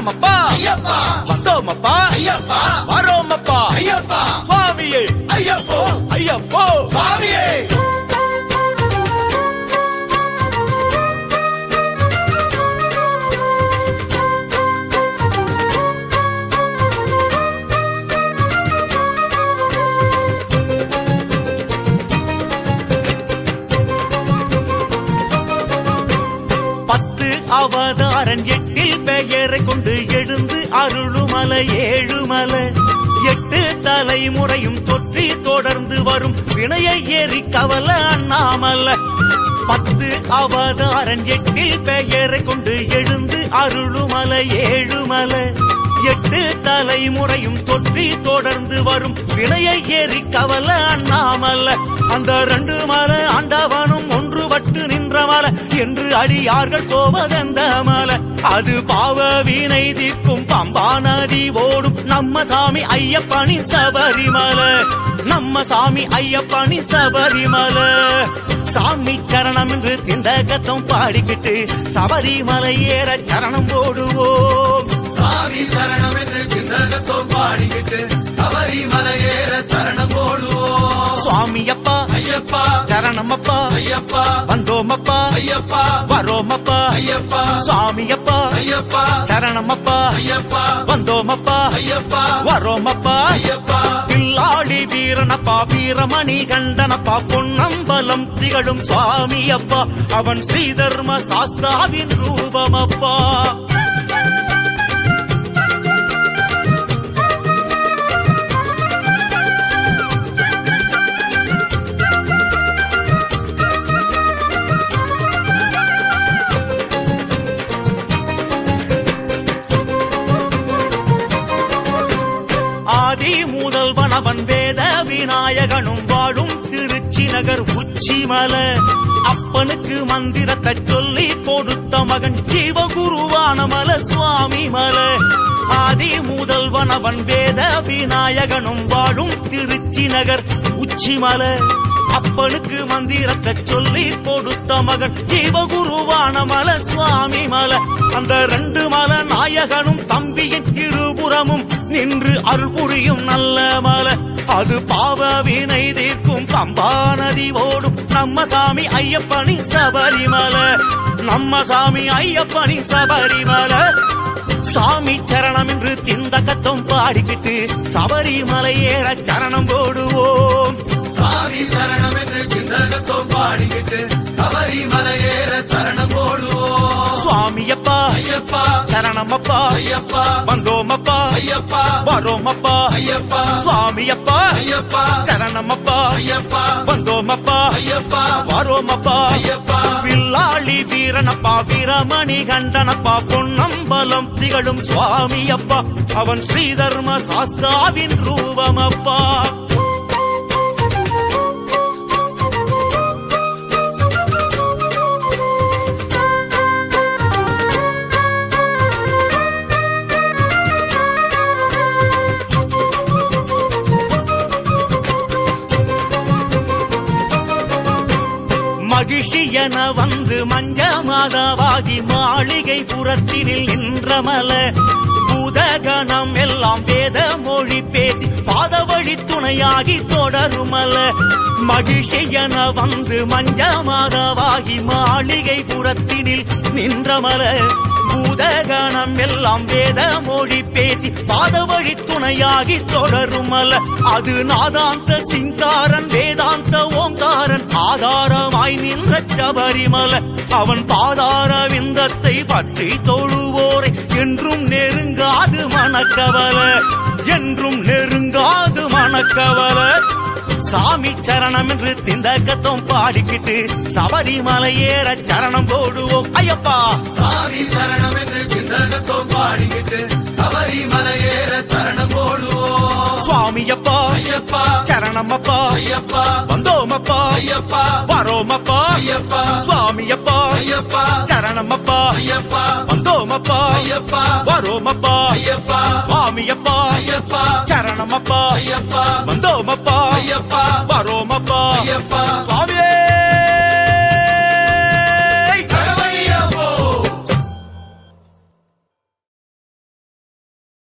சரணமப்பா ஐயப்பா வந்தோமப்பா ஐயப்பா வரோமப்பா ஐயப்பா சுவாமியே ஐயப்போ ஐயப்போ சுவாமியே அவதாரன் எட்டில் பெயரை கொண்டு எழுந்து அருளுமலை ஏழுமலை 8 தலைமுறையும் தொற்றி தொடர்ந்து வரும் வினையை ஏறி கவல அண்ணாமலை 10 அவதாரன் எட்டில் பெயரை கொண்டு எழுந்து அருளுமலை ஏழுமலை 8 தலைமுறையும் தொற்றி தொடர்ந்து வரும் வினையை ஏறி கவல அண்ணாமலை அந்த 2 மலை ஆண்டவனும் ஒன்றுபட்டு நின்ற மலை என்று அடியார்கள் போவதெந்த மலை அது பாவ வீணை தீர்க்கும் பம்பா நதி ஓடும் நம்ம சாமி ஐயப்பனி சபரிமலை நம்ம சாமி ஐயப்பனி சபரிமலை சாமி சரணம் என்று திண்டகத்தம் பாடிக்கிட்டு சபரிமலை ஏற சரணம் போடுவோம் சாமி சரணம் என்று திண்டகத்தம் பாடிக்கிட்டு சபரிமலை ஏற சரணம் போடுவோம் சுவாமியப்பா ஐயப்பா சரணமப்பா ஐயப்பா வந்தோமப்பா ஐயப்பா வரோமப்பா ஐயப்பா சுவாமியப்பா ஐயப்பா சரணமப்பா ஐயப்பா வந்தோமப்பா ஐயப்பா வரோமப்பா ஐயப்பா தில்லாடி வீரனப்பா வீரமணி கண்டனப்பா பொன்னம்பலம் திகழும் சுவாமியப்பா அவன் ஸ்ரீதர்ம சாஸ்தாவின் ரூபமப்பா ஆதி முதல்வன் அவன் வேத விநாயகனும் வாழும் திருச்சி நகர் உச்சிமலை அப்பனுக்கு மந்திரத்தை சொல்லி கொடுத்த மகன் ஜீவகுருவான மலை சுவாமி மலை ஆதி முதல்வன் அவன் வேத விநாயகனும் வாழும் திருச்சி நகர் உச்சிமலை அப்பனுக்கு மந்திரத்தை சொல்லி கொடுத்த மகன் ஜீவகுருவான மலை சுவாமி மலை அந்த 2 மலை நாயகனும் தம்பியின் இருபுறமும் நின்று அருள் புரியும் நல்ல மலை அது பாவ வினை தீர்க்கும் பம்பா நதி ஓடும் நம்ம சாமி ஐயப்பனி சபரிமலை நம்ம சாமி ஐயப்பனி சபரிமலை சாமி சரணம் என்று திண்டகத்தம் பாடிக்கிட்டு சபரிமலை ஏற சரணம் போடுவோம் சாமி சரணம் என்று திண்டகத்தம் பாடிக்கிட்டு சபரிமலை ஏற சரணம் போடுவோம் சுவாமியப்பா ஐயப்பா சரணமப்பா ஐயப்பா வந்தோமப்பா ஐயப்பா வரோமப்பா ஐயப்பா சுவாமியப்பா ஐயப்பா சரணமப்பா ஐயப்பா வந்தோமப்பா ஐயப்பா வரோமப்பா ஐயப்பா வில்லாளி வீரனப்பா வீரமணி கண்டனப்பா பொன்னம்பலம் திகழும் சுவாமியப்பா அவன் ஸ்ரீதர்ம சாஸ்தாவின் ரூபமப்பா மகிழ்ச்சியன வந்து மஞ்ச மாதவாகி மாளிகை புறத்தினில் நின்றமல பூதகணம் எல்லாம் வேத மொழி பேசி பாதவழி துணையாகி தொடருமல மகிழ்ச்சியன வந்து மஞ்ச மாதவாகி மாளிகை புறத்தினில் நின்றமல பூதகணம் எல்லாம் வேத மொழி பேசி பாதவழி துணையாகி தொடருமல அது நாதாந்த சிங்காரன் வேதாந்த ஓங்காரன் ஆதாரமாய் நின்ற சபரிமலை அவன் பாதார விந்தத்தை பற்றி தொழுவோரை என்றும் நெருங்காது மனக்கவலை என்றும் நெருங்காது மனக்கவலை சாமி சரணம் என்று திண்டகத்தம் பாடிக்கிட்டு சபரிமலை ஏற சரணம் போடுவோம் ஐயப்பா சாமி சரணம் என்று திண்டகத்தம் பாடிக்கிட்டு சபரிமலை ஏற சரணம் போடுவோம் சுவாமியப்பா ஐயப்பா சரணமப்பா ஐயப்பா வந்தோமப்பா ஐயப்பா வரோமப்பா ஐயப்பா சுவாமியப்பா ஐயப்பா சரணமப்பா ஐயப்பா வந்தோமப்பா ஐயப்பா வரோமப்பா ஐயப்பா சுவாமியப்பா ஐயப்பா சரணமப்பா ஐயப்பா வந்தோமப்பா ஐயப்பா வரோமப்பா ஐயப்பா